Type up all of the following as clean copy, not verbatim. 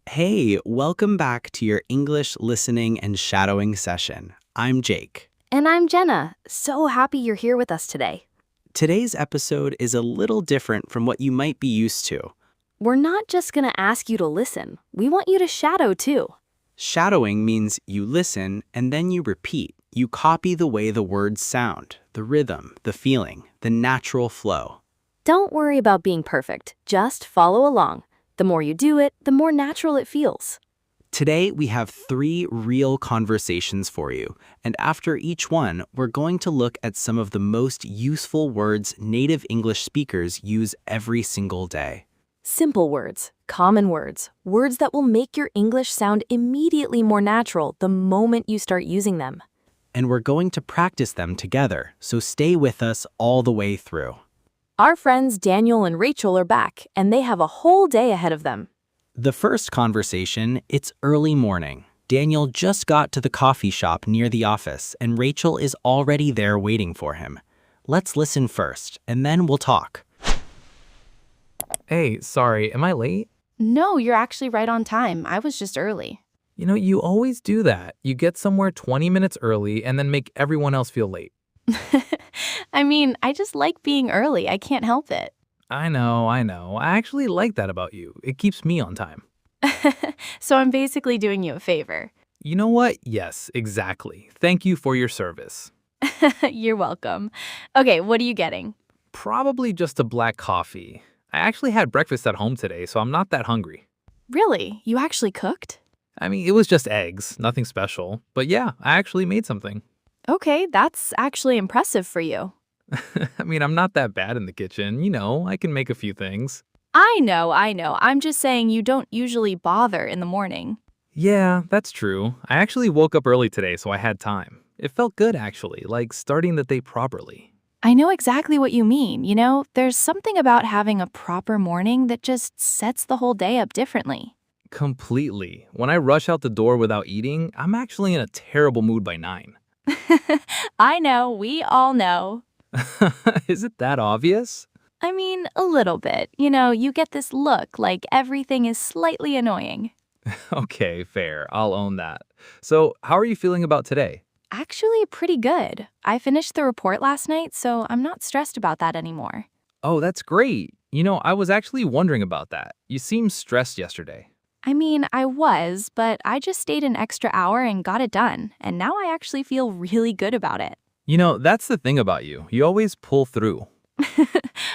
Hey, welcome back to your English listening and shadowing session. I'm Jake. And I'm Jenna. So happy you're here with us today. Today's episode is a little different from what you might be used to. We're not just going to ask you to listen. We want you to shadow too. Shadowing means you listen and then you repeat. You copy the way the words sound, the rhythm, the feeling, the natural flow. Don't worry about being perfect. Just follow along. The more you do it, the more natural it feels. Today, we have 3 real conversations for you, and after each one, we're going to look at some of the most useful words native English speakers use every single day. Simple words, common words, words that will make your English sound immediately more natural the moment you start using them. And we're going to practice them together, so stay with us all the way through. Our friends Daniel and Rachel are back, and they have a whole day ahead of them. The first conversation, it's early morning. Daniel just got to the coffee shop near the office, and Rachel is already there waiting for him. Let's listen first, and then we'll talk. Hey, sorry, am I late? No, you're actually right on time. I was just early. You always do that. You get somewhere 20 minutes early and then make everyone else feel late. I just like being early. I can't help it. I know. I actually like that about you. It keeps me on time. So I'm basically doing you a favor. You know what? Yes, exactly. Thank you for your service. You're welcome. Okay, what are you getting? Probably just a black coffee. I actually had breakfast at home today, so I'm not that hungry. Really? You actually cooked? It was just eggs, nothing special. But yeah, I actually made something. Okay, that's actually impressive for you. I'm not that bad in the kitchen. I can make a few things. I know. I'm just saying you don't usually bother in the morning. Yeah, that's true. I actually woke up early today, so I had time. It felt good, actually, like starting the day properly. I know exactly what you mean. There's something about having a proper morning that just sets the whole day up differently. Completely. When I rush out the door without eating, I'm actually in a terrible mood by 9. I know, we all know. Is it that obvious? A little bit. You get this look like everything is slightly annoying. Okay, fair. I'll own that. So, how are you feeling about today? Actually, pretty good. I finished the report last night, so I'm not stressed about that anymore. Oh, that's great. I was actually wondering about that. You seemed stressed yesterday. I was, but I just stayed an extra hour and got it done, and now I actually feel really good about it. That's the thing about you. You always pull through.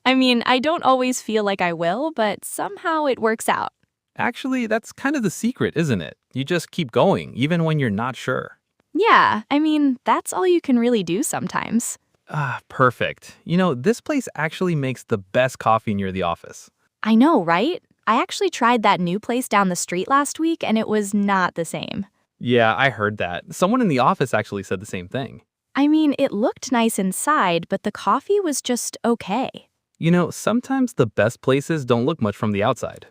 I don't always feel like I will, but somehow it works out. Actually, that's kind of the secret, isn't it? You just keep going, even when you're not sure. Yeah, that's all you can really do sometimes. Ah, perfect. This place actually makes the best coffee near the office. I know, right? I actually tried that new place down the street last week, and it was not the same. Yeah, I heard that. Someone in the office actually said the same thing. It looked nice inside, but the coffee was just okay. Sometimes the best places don't look much from the outside.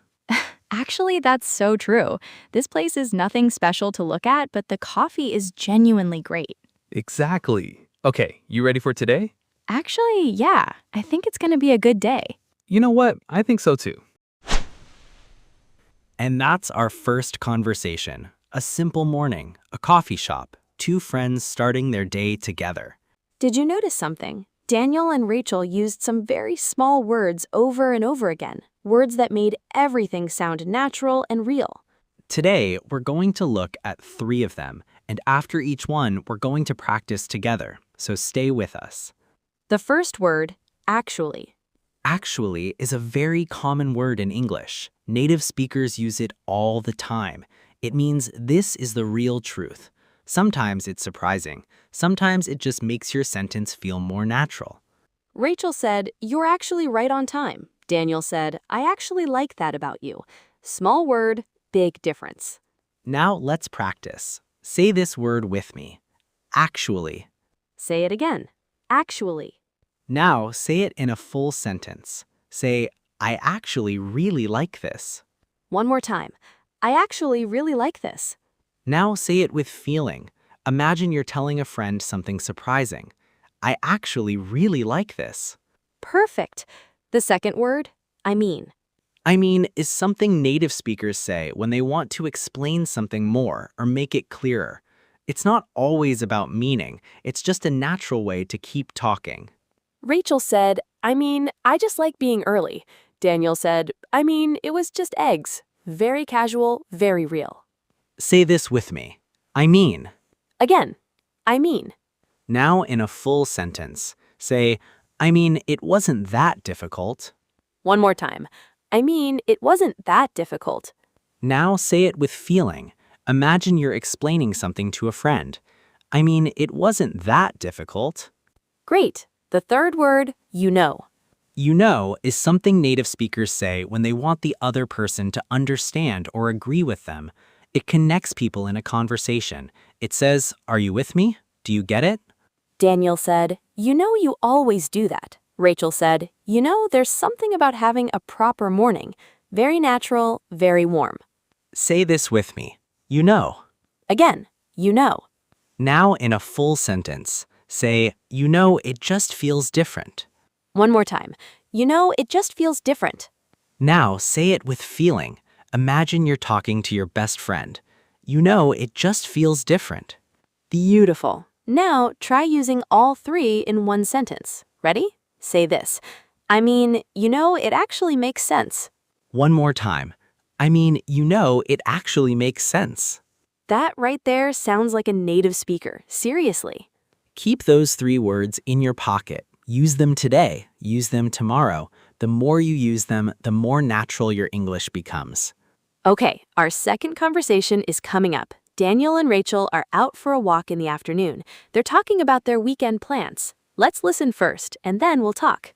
Actually, that's so true. This place is nothing special to look at, but the coffee is genuinely great. Exactly. Okay, you ready for today? Actually, yeah, I think it's going to be a good day. You know what? I think so too. And that's our first conversation. A simple morning, a coffee shop, 2 friends starting their day together. Did you notice something? Daniel and Rachel used some very small words over and over again, words that made everything sound natural and real. Today, we're going to look at 3 of them, and after each one, we're going to practice together, so stay with us. The first word, actually. Actually is a very common word in English. Native speakers use it all the time. It means this is the real truth. Sometimes it's surprising. Sometimes it just makes your sentence feel more natural. Rachel said, "You're actually right on time." Daniel said, "I actually like that about you." Small word, big difference. Now let's practice. Say this word with me. Actually. Say it again. Actually. Now say it in a full sentence. Say, I actually really like this. One more time. I actually really like this. Now say it with feeling. Imagine you're telling a friend something surprising. I actually really like this. Perfect. The second word, I mean. I mean is something native speakers say when they want to explain something more or make it clearer. It's not always about meaning, it's just a natural way to keep talking. Rachel said, I just like being early. Daniel said, it was just eggs. Very casual, very real. Say this with me. I mean. Again, I mean. Now in a full sentence, say, I mean, it wasn't that difficult. One more time. It wasn't that difficult. Now say it with feeling. Imagine you're explaining something to a friend. I mean, it wasn't that difficult. Great. The third word, you know. You know is something native speakers say when they want the other person to understand or agree with them. It connects people in a conversation. It says, are you with me? Do you get it? Daniel said, you always do that. Rachel said, there's something about having a proper morning. Very natural, very warm. Say this with me. You know. Again, you know. Now in a full sentence, say, you know, it just feels different. One more time. It just feels different. Now say it with feeling. Imagine you're talking to your best friend. You know, it just feels different. Beautiful. Now try using all three in one sentence. Ready? Say this. It actually makes sense. One more time. It actually makes sense. That right there sounds like a native speaker. Seriously. Keep those 3 words in your pocket. Use them today. Use them tomorrow. The more you use them, the more natural your English becomes. Okay, our second conversation is coming up. Daniel and Rachel are out for a walk in the afternoon. They're talking about their weekend plans. Let's listen first, and then we'll talk.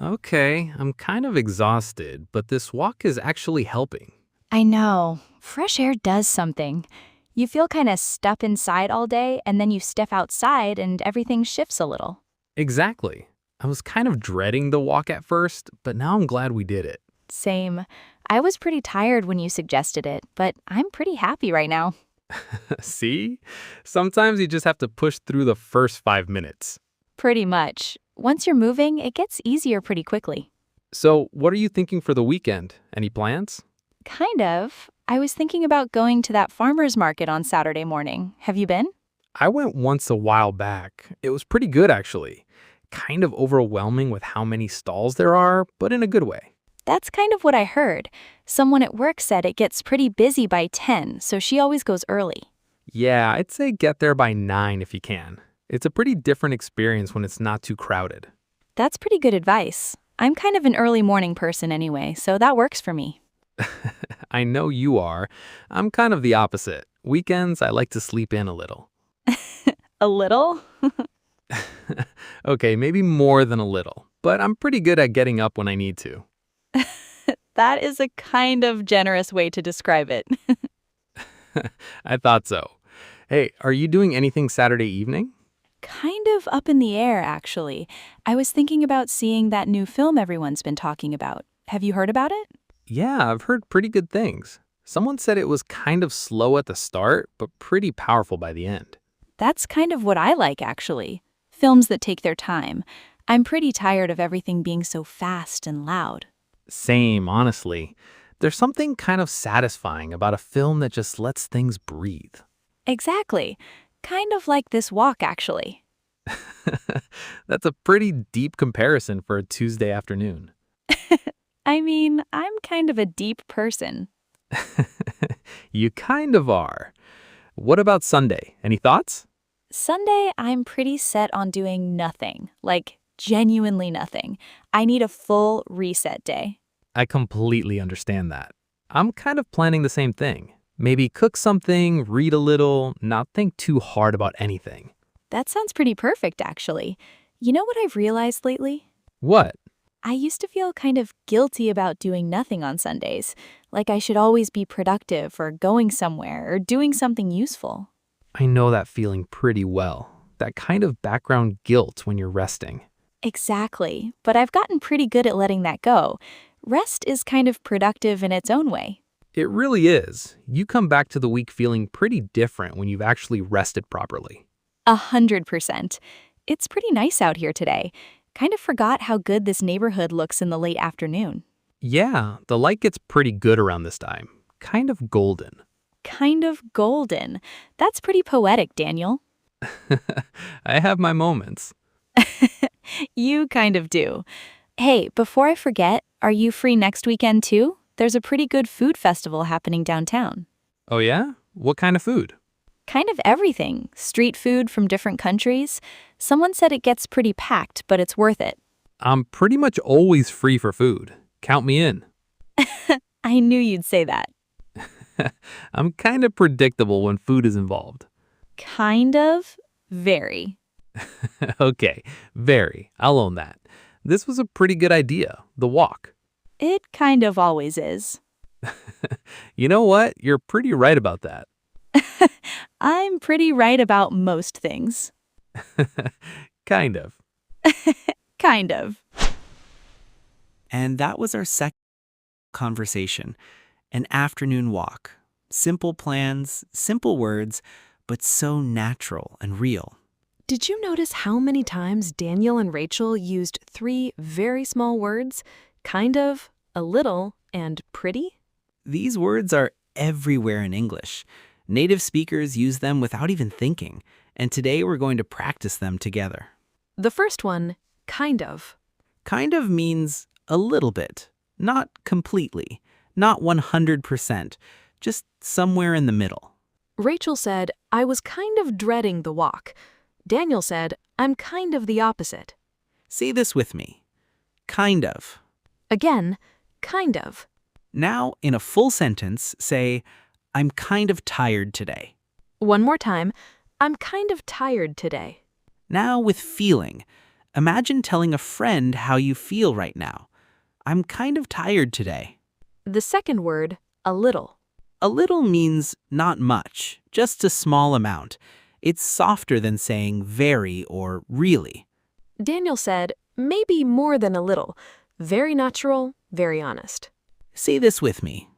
Okay, I'm kind of exhausted, but this walk is actually helping. I know. Fresh air does something. You feel kind of stuck inside all day, and then you step outside and everything shifts a little. Exactly. I was kind of dreading the walk at first, but now I'm glad we did it. Same. I was pretty tired when you suggested it, but I'm pretty happy right now. See? Sometimes you just have to push through the first 5 minutes. Pretty much. Once you're moving, it gets easier pretty quickly. So, what are you thinking for the weekend? Any plans? Kind of. I was thinking about going to that farmer's market on Saturday morning. Have you been? I went once a while back. It was pretty good, actually. Kind of overwhelming with how many stalls there are, but in a good way. That's kind of what I heard. Someone at work said it gets pretty busy by 10, so she always goes early. Yeah, I'd say get there by 9 if you can. It's a pretty different experience when it's not too crowded. That's pretty good advice. I'm kind of an early morning person anyway, so that works for me. I know you are. I'm kind of the opposite. Weekends, I like to sleep in a little. A little? Okay, maybe more than a little, but I'm pretty good at getting up when I need to. That is a kind of generous way to describe it. I thought so. Hey, are you doing anything Saturday evening? Kind of up in the air, actually. I was thinking about seeing that new film everyone's been talking about. Have you heard about it? Yeah, I've heard pretty good things. Someone said it was kind of slow at the start, but pretty powerful by the end. That's kind of what I like, actually. Films that take their time. I'm pretty tired of everything being so fast and loud. Same, honestly. There's something kind of satisfying about a film that just lets things breathe. Exactly. Kind of like this walk, actually. That's a pretty deep comparison for a Tuesday afternoon. I'm kind of a deep person. You kind of are. What about Sunday? Any thoughts? Sunday, I'm pretty set on doing nothing. Like, genuinely nothing. I need a full reset day. I completely understand that. I'm kind of planning the same thing. Maybe cook something, read a little, not think too hard about anything. That sounds pretty perfect, actually. You know what I've realized lately? What? I used to feel kind of guilty about doing nothing on Sundays. Like I should always be productive or going somewhere or doing something useful. I know that feeling pretty well. That kind of background guilt when you're resting. Exactly. But I've gotten pretty good at letting that go. Rest is kind of productive in its own way. It really is. You come back to the week feeling pretty different when you've actually rested properly. 100%. It's pretty nice out here today. Kind of forgot how good this neighborhood looks in the late afternoon. Yeah, the light gets pretty good around this time. Kind of golden. Kind of golden. That's pretty poetic, Daniel. I have my moments. You kind of do. Hey, before I forget, are you free next weekend too? There's a pretty good food festival happening downtown. Oh yeah? What kind of food? Kind of everything. Street food from different countries. Someone said it gets pretty packed, but it's worth it. I'm pretty much always free for food. Count me in. I knew you'd say that. I'm kind of predictable when food is involved. Kind of. Very. Okay, very. I'll own that. This was a pretty good idea, the walk. It kind of always is. You know what? You're pretty right about that. I'm pretty right about most things. Kind of. Kind of. And that was our second conversation, an afternoon walk. Simple plans, simple words, but so natural and real. Did you notice how many times Daniel and Rachel used three very small words? Kind of, a little, and pretty? These words are everywhere in English. Native speakers use them without even thinking, and today we're going to practice them together. The first one, kind of. Kind of means a little bit, not completely, not 100%, just somewhere in the middle. Rachel said, I was kind of dreading the walk. Daniel said, I'm kind of the opposite. Say this with me. Kind of. Again, kind of. Now, in a full sentence, say, I'm kind of tired today. One more time, I'm kind of tired today. Now, with feeling, imagine telling a friend how you feel right now. I'm kind of tired today. The second word, a little. A little means not much, just a small amount. It's softer than saying very or really. Daniel said, maybe more than a little. Very natural, very honest. Say this with me.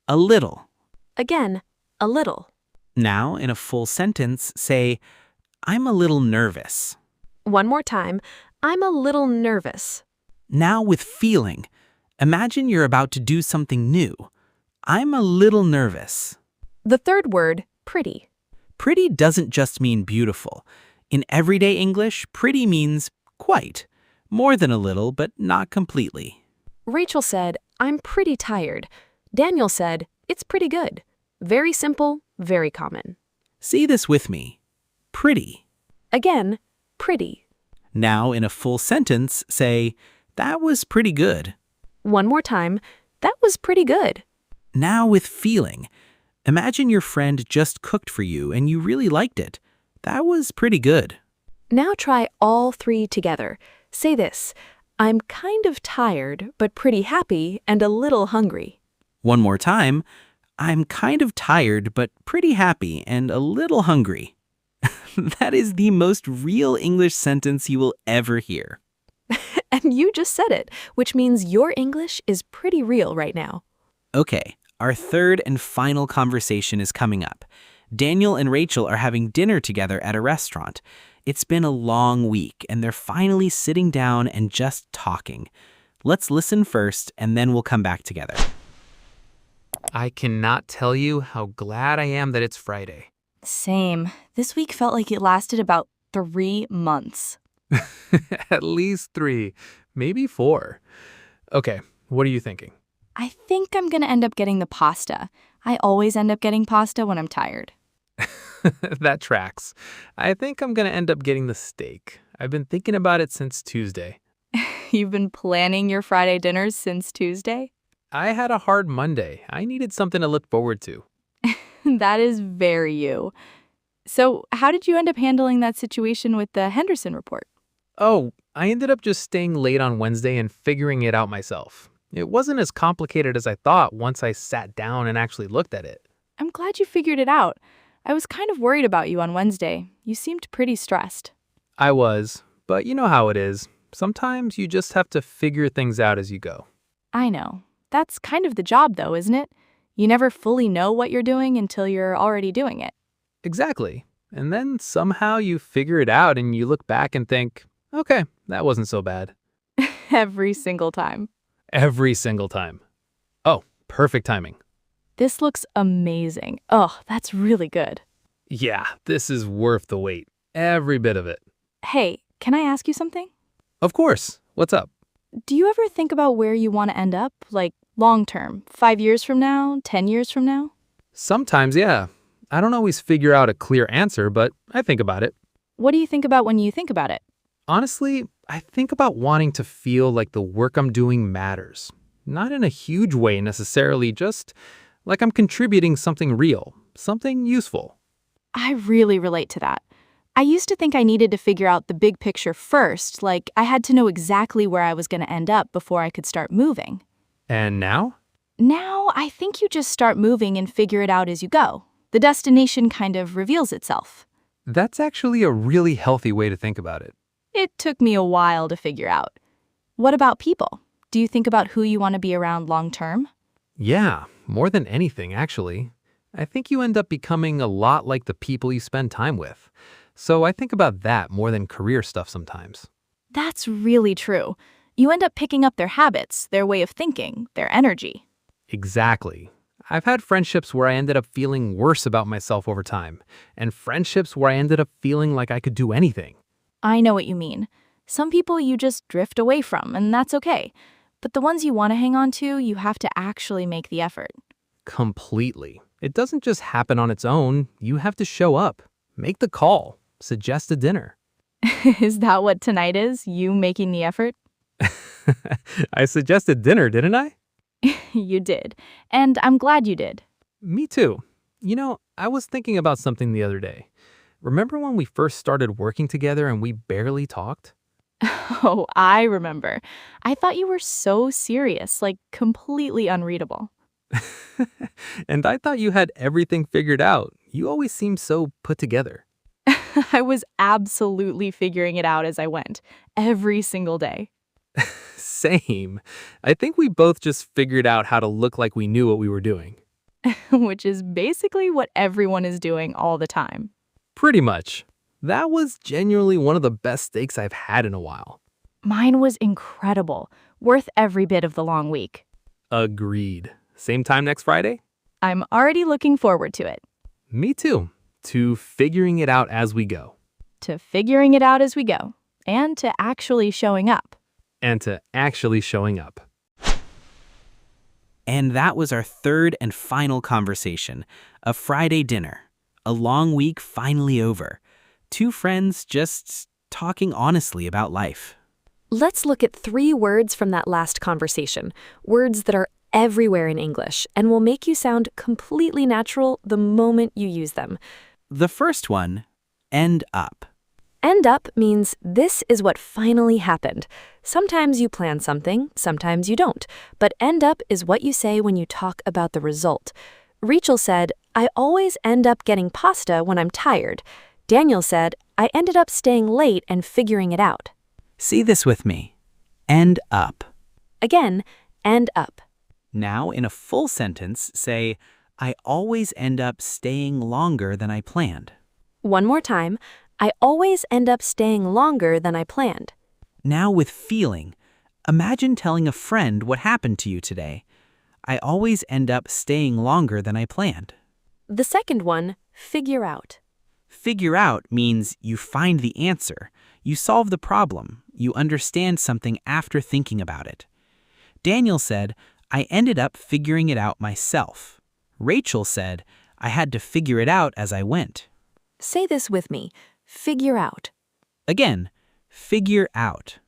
A little. Again, a little. Now, in a full sentence, say, I'm a little nervous. One more time, I'm a little nervous. Now, with feeling, imagine you're about to do something new. I'm a little nervous. The third word, pretty. Pretty doesn't just mean beautiful. In everyday English, pretty means quite. More than a little, but not completely. Rachel said, I'm pretty tired. Daniel said, it's pretty good. Very simple, very common. Say this with me. Pretty. Again, pretty. Now, in a full sentence, say, that was pretty good. One more time, that was pretty good. Now, with feeling, imagine your friend just cooked for you and you really liked it. That was pretty good. Now try all three together. Say this, I'm kind of tired, but pretty happy and a little hungry. One more time. I'm kind of tired, but pretty happy and a little hungry. That is the most real English sentence you will ever hear. And you just said it, which means your English is pretty real right now. Okay, our third and final conversation is coming up. Daniel and Rachel are having dinner together at a restaurant. It's been a long week, and they're finally sitting down and just talking. Let's listen first, and then we'll come back together. I cannot tell you how glad I am that it's Friday. Same. This week felt like it lasted about 3 months. At least 3, maybe 4. Okay, what are you thinking? I think I'm gonna end up getting the pasta. I always end up getting pasta when I'm tired. That tracks. I think I'm going to end up getting the steak. I've been thinking about it since Tuesday. You've been planning your Friday dinners since Tuesday? I had a hard Monday. I needed something to look forward to. That is very you. So, how did you end up handling that situation with the Henderson report? Oh, I ended up just staying late on Wednesday and figuring it out myself. It wasn't as complicated as I thought once I sat down and actually looked at it. I'm glad you figured it out. I was kind of worried about you on Wednesday. You seemed pretty stressed. I was, but you know how it is. Sometimes you just have to figure things out as you go. I know. That's kind of the job, though, isn't it? You never fully know what you're doing until you're already doing it. Exactly. And then somehow you figure it out and you look back and think, okay, that wasn't so bad. Every single time. Every single time. Oh, perfect timing. This looks amazing. Oh, that's really good. Yeah, this is worth the wait. Every bit of it. Hey, can I ask you something? Of course. What's up? Do you ever think about where you want to end up? Like long term, 5 years from now, 10 years from now? Sometimes, yeah. I don't always figure out a clear answer, but I think about it. What do you think about when you think about it? Honestly, I think about wanting to feel like the work I'm doing matters. Not in a huge way necessarily, just like I'm contributing something real, something useful. I really relate to that. I used to think I needed to figure out the big picture first, like I had to know exactly where I was going to end up before I could start moving. And now? Now, I think you just start moving and figure it out as you go. The destination kind of reveals itself. That's actually a really healthy way to think about it. It took me a while to figure out. What about people? Do you think about who you want to be around long term? Yeah, more than anything, actually. I think you end up becoming a lot like the people you spend time with. So I think about that more than career stuff sometimes. That's really true. You end up picking up their habits, their way of thinking, their energy. Exactly. I've had friendships where I ended up feeling worse about myself over time, and friendships where I ended up feeling like I could do anything. I know what you mean. Some people you just drift away from, and that's okay. But the ones you want to hang on to, you have to actually make the effort. Completely. It doesn't just happen on its own. You have to show up, make the call, suggest a dinner. Is that what tonight is? You making the effort? I suggested dinner, didn't I? You did. And I'm glad you did. Me too. You know, I was thinking about something the other day. Remember when we first started working together and we barely talked? Oh, I remember. I thought you were so serious, like completely unreadable. And I thought you had everything figured out. You always seemed so put together. I was absolutely figuring it out as I went, every single day. Same. I think we both just figured out how to look like we knew what we were doing. Which is basically what everyone is doing all the time. Pretty much. That was genuinely one of the best steaks I've had in a while. Mine was incredible, worth every bit of the long week. Agreed. Same time next Friday? I'm already looking forward to it. Me too. To figuring it out as we go. To figuring it out as we go. And to actually showing up. And to actually showing up. And that was our third and final conversation, a Friday dinner. A long week finally over. Two friends just talking honestly about life. Let's look at 3 words from that last conversation, words that are everywhere in English and will make you sound completely natural the moment you use them. The first one, end up. End up means this is what finally happened. Sometimes you plan something, sometimes you don't, but end up is what you say when you talk about the result. Rachel said, I always end up getting pasta when I'm tired. Daniel said, I ended up staying late and figuring it out. See this with me. End up. Again, end up. Now, in a full sentence, say, I always end up staying longer than I planned. One more time, I always end up staying longer than I planned. Now with feeling, imagine telling a friend what happened to you today. I always end up staying longer than I planned. The second one, figure out. Figure out means you find the answer, you solve the problem, you understand something after thinking about it. Daniel said, I ended up figuring it out myself. Rachel said, I had to figure it out as I went. Say this with me, figure out. Again, figure out.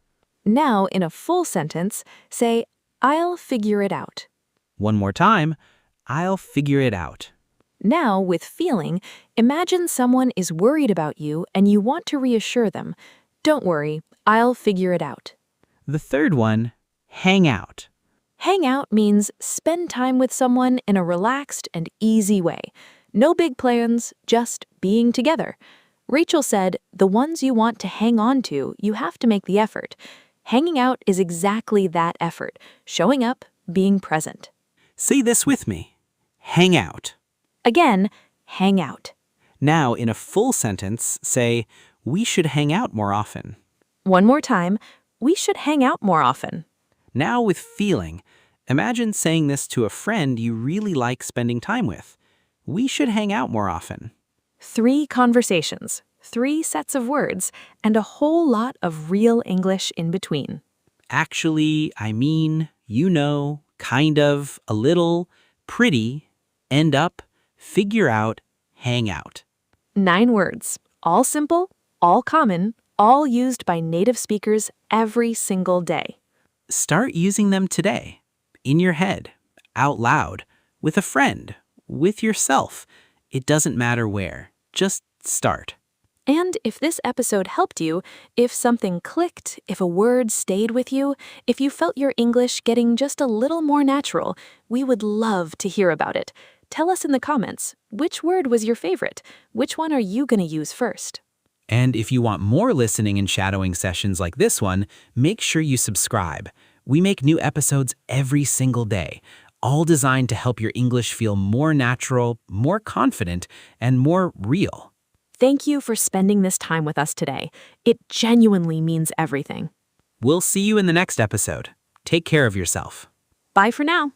Now, in a full sentence, say, I'll figure it out. One more time, I'll figure it out. Now, with feeling, imagine someone is worried about you and you want to reassure them. Don't worry, I'll figure it out. The third one, hang out. Hang out means spend time with someone in a relaxed and easy way. No big plans, just being together. Rachel said, the ones you want to hang on to, you have to make the effort. Hanging out is exactly that effort, showing up, being present. Say this with me. Hang out. Again, hang out. Now, in a full sentence, say, we should hang out more often. One more time, we should hang out more often. Now with feeling. Imagine saying this to a friend you really like spending time with. We should hang out more often. 3 conversations, 3 sets of words, and a whole lot of real English in between. Actually, I mean, you know, kind of, a little, pretty, end up, figure out, hang out. 9 words, all simple, all common, all used by native speakers every single day. Start using them today. In your head, out loud, with a friend, with yourself. It doesn't matter where. Just start. And if this episode helped you, if something clicked, if a word stayed with you, if you felt your English getting just a little more natural, we would love to hear about it. Tell us in the comments, which word was your favorite? Which one are you going to use first? And if you want more listening and shadowing sessions like this one, make sure you subscribe. We make new episodes every single day, all designed to help your English feel more natural, more confident, and more real. Thank you for spending this time with us today. It genuinely means everything. We'll see you in the next episode. Take care of yourself. Bye for now.